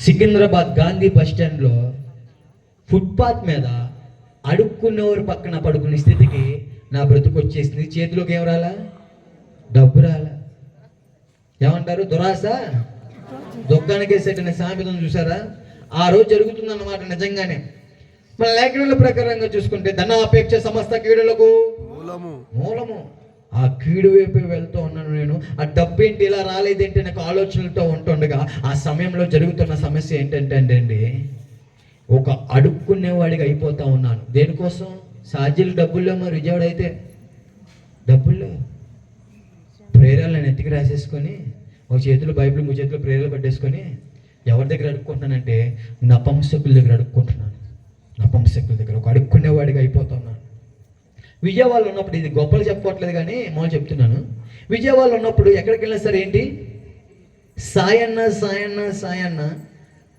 Secunderabad Gandhi bus స్టాండ్లో footpath మీద అడుక్కునేవారు పక్కన పడుకునే స్థితికి నా బ్రతుకు వచ్చేసింది. చేతిలోకి ఏం రాలా? డబ్బు రాలా. ఏమంటారు? దురాశ దొక్కానికి వేసేటనే సామెతను చూసారా? ఆ రోజు జరుగుతుందన్నమాట నిజంగానే. మన లేఖనాల ప్రకారంగా చూసుకుంటే ధనాపేక్ష సమస్త కీడులకు మూలము. ఆ కీడు వైపు వెళ్తూ ఉన్నాను నేను. ఆ డబ్బు ఏంటి ఇలా రాలేదేంటి నాకు ఆలోచనలతో ఉంటుండగా ఆ సమయంలో జరుగుతున్న సమస్య ఏంటంటే అండి, ఒక అడుక్కునేవాడిగా అయిపోతా ఉన్నాను. దేనికోసం? సాధ్యులు డబ్బుల్లో, మరి విజయవాడ అయితే డబ్బుల్లో ప్రేరాలు నేను ఎత్తికి రాసేసుకొని ఒక చేతిలో బైబిల్, ఇంకో చేతిలో ప్రేరాలు పట్టేసుకొని ఎవరి దగ్గర అడుక్కుంటున్నానంటే నపంసకుల దగ్గర అడుక్కుంటున్నాను. నపంసకుల దగ్గర ఒక అడుక్కునేవాడిగా అయిపోతున్నాను. విజయవాడలో ఉన్నప్పుడు, ఇది గొప్పలు చెప్పుకోవట్లేదు కానీ మామూలు చెప్తున్నాను, విజయవాడలో ఉన్నప్పుడు ఎక్కడికి వెళ్ళినా సరే ఏంటి, సాయన్న సాయన్న సాయన్న,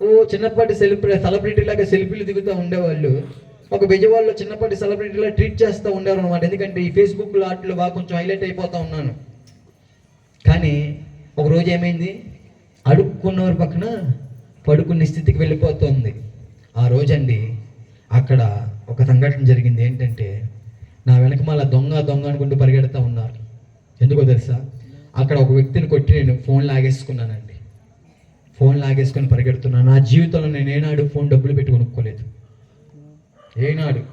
ఓ చిన్నపాటి సెలబ్రిటీ లాగా సెల్ఫీలు దిగుతూ ఉండేవాళ్ళు. ఒక విజయవాడలో చిన్నపాటి సెలబ్రిటీలా ట్రీట్ చేస్తూ ఉండేవారు అనమాట. ఎందుకంటే ఈ ఫేస్బుక్లో వాటిలో బాగా కొంచెం హైలైట్ అయిపోతూ ఉన్నాను. కానీ ఒక రోజు ఏమైంది, అడుక్కున్నవారి పక్కన పడుకునే స్థితికి వెళ్ళిపోతుంది. ఆ రోజండి అక్కడ ఒక సంఘటన జరిగింది. ఏంటంటే నా వెనక మళ్ళీ దొంగ అనుకుంటూ పరిగెడతా ఉన్నారు. ఎందుకో తెలుసా? అక్కడ ఒక వ్యక్తిని కొట్టి నేను ఫోన్ లాగేసుకున్నానండి. ఫోన్ లాగేసుకొని పరిగెడుతున్నాను. నా జీవితంలో నేను ఏనాడు ఫోన్ డబ్బులు పెట్టి కొనుక్కోలేదు, ఏనాడు.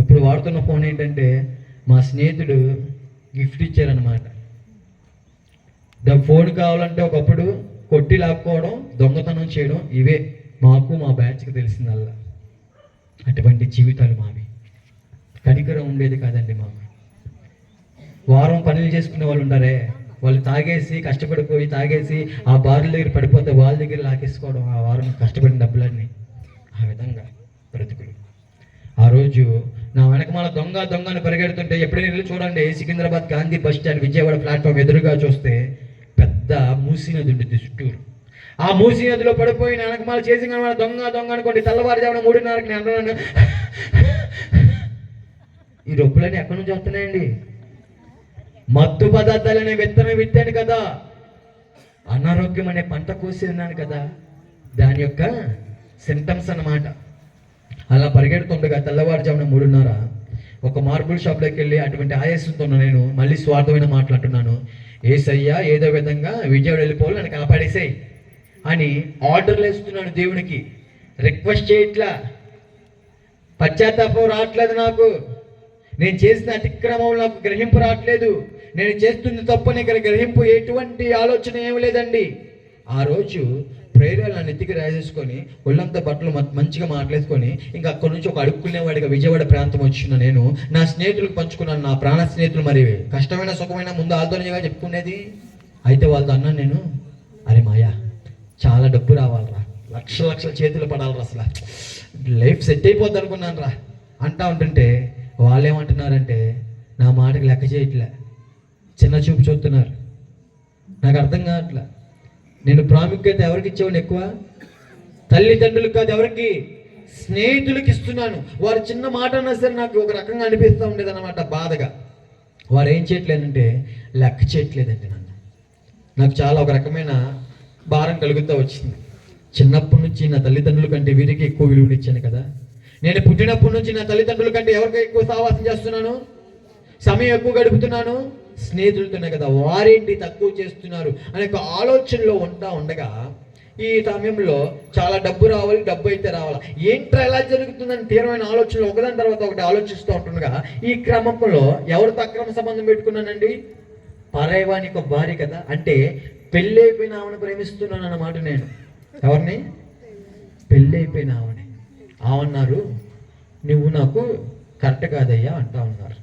ఇప్పుడు వాడుతున్న ఫోన్ ఏంటంటే మా స్నేహితుడు గిఫ్ట్ ఇచ్చారనమాట. ఫోన్ కావాలంటే ఒకప్పుడు కొట్టి లాక్కోవడం, దొంగతనం చేయడం, ఇవే మాకు మా బ్యాచ్కి తెలిసిందల్లా. అటువంటి జీవితాలు మావి. కనికరం ఉండేది కాదండి మాకు. వారం పనులు చేసుకునే వాళ్ళు ఉంటారే, వాళ్ళు తాగేసి కష్టపడిపోయి తాగేసి ఆ బార్ల దగ్గర పడిపోతే వాళ్ళ దగ్గర లాగేసుకోవడం, ఆ వారం కష్టపడిన డబ్బులన్నీ. ఆ విధంగా బ్రతుకులు. ఆ రోజు నా వెనకమాల దొంగని పరిగెడుతుంటే ఎప్పుడైనా వెళ్ళి చూడండి, Secunderabad Gandhi bus stand Vijayawada platform ఎదురుగా చూస్తే పెద్ద మూసీ నది ఉంటుంది చుట్టూరు. ఆ మూసీ నదిలో పడిపోయిన వెనకమాల చేసి దొంగ అనుకోండి, తెల్లవారుజామున 3:30కి నేను అంటున్నాను, ఈ రొప్పులన్నీ ఎక్కడి నుంచి వస్తున్నాయండి? మత్తు పదార్థాలనే విత్తనం విత్తాను కదా, అనారోగ్యం అనే పంట కోసేన్నాను కదా, దాని యొక్క సింటమ్స్ అన్నమాట. అలా పరిగెడుతుండగా తెల్లవారుజామున 3:30 ఒక మార్బుల్ షాప్లోకి వెళ్ళి అటువంటి ఆయాసంతో నేను మళ్ళీ స్వార్థమైన మాట్లాడుతున్నాను. ఏసయ్యా ఏదో విధంగా విజయవాడ వెళ్ళిపోవాలి, నన్ను కాపాడేసాయి అని ఆర్డర్లు వేస్తున్నాను దేవునికి. రిక్వెస్ట్ చేయట్లా, పశ్చాత్తాపం రావట్లేదు నాకు, నేను చేసిన అతిక్రమం నాకు గ్రహింపు రావట్లేదు, నేను చేస్తుంది తప్పని గ్రహింపు ఎటువంటి ఆలోచన ఏమి లేదండి. ఆ రోజు ప్రేరలు నన్ను ఎత్తికి రాసేసుకొని ఒళ్ళంతా బట్టలు మంచిగా మాట్లాడుకొని ఇంకా అక్కడి నుంచి ఒక అడుక్కునేవాడిగా విజయవాడ ప్రాంతం వచ్చిన నేను నా స్నేహితులకు పంచుకున్నాను. నా ప్రాణ స్నేహితులు మరి కష్టమైన సుఖమైన ముందు ఆందోళనగా చెప్పుకునేది. అయితే వాళ్ళతో అన్నాను నేను, అరే మాయా చాలా డబ్బు రావాలరా, లక్షల చేతులు పడాలరా, అసలు లైఫ్ సెట్ అయిపోద్ది అనుకున్నాను రా అంటా ఉంటుంటే వాళ్ళు ఏమంటున్నారంటే నా మాటకి లెక్క చేయట్లే, చిన్న చూపు చూస్తున్నారు. నాకు అర్థం కావట్లే. నేను ప్రాముఖ్యత ఎవరికి ఇచ్చేవాడిని? ఎక్కువ తల్లిదండ్రులకు కాదు, ఎవరికి? స్నేహితులకి ఇస్తున్నాను. వారు చిన్న మాట అన్నా సరే నాకు ఒక రకంగా అనిపిస్తూ ఉండేది అన్నమాట, బాధగా. వారు ఏం చేయట్లేదంటే లెక్క చేయట్లేదండి నన్ను. నాకు చాలా ఒక రకమైన భారం కలుగుతూ వచ్చింది. చిన్నప్పటి నుంచి నా తల్లిదండ్రుల కంటే వీరికి ఎక్కువ విలువనిచ్చాను కదా. నేను పుట్టినప్పటి నుంచి నా తల్లిదండ్రుల కంటే ఎవరికి ఎక్కువ సహవాసం చేస్తున్నాను, సమయం ఎక్కువ గడుపుతున్నాను, స్నేహితులతోనే కదా. వారేంటి తక్కువ చేస్తున్నారు అనే ఒక ఆలోచనలో ఉండగా ఈ సమయంలో చాలా డబ్బు రావాలి, డబ్బు అయితే రావాలా, ఏంట్రా ఎలా జరుగుతుందని తీవ్రమైన ఆలోచనలు ఒకదాని తర్వాత ఒకటి ఆలోచిస్తూ ఉంటుండగా ఈ క్రమంలో ఎవరితో అక్రమ సంబంధం పెట్టుకున్నానండి? పరాయవానికి ఒక భార్య కదా, అంటే పెళ్ళి అయిపోయిన ఆమెను ప్రేమిస్తున్నాను అన్నమాట నేను. ఎవరిని? పెళ్ళి అయిపోయిన ఆమెని. ఆమన్నారు, నువ్వు నాకు కరెక్ట్ కాదయ్యా అంటా ఉన్నారు.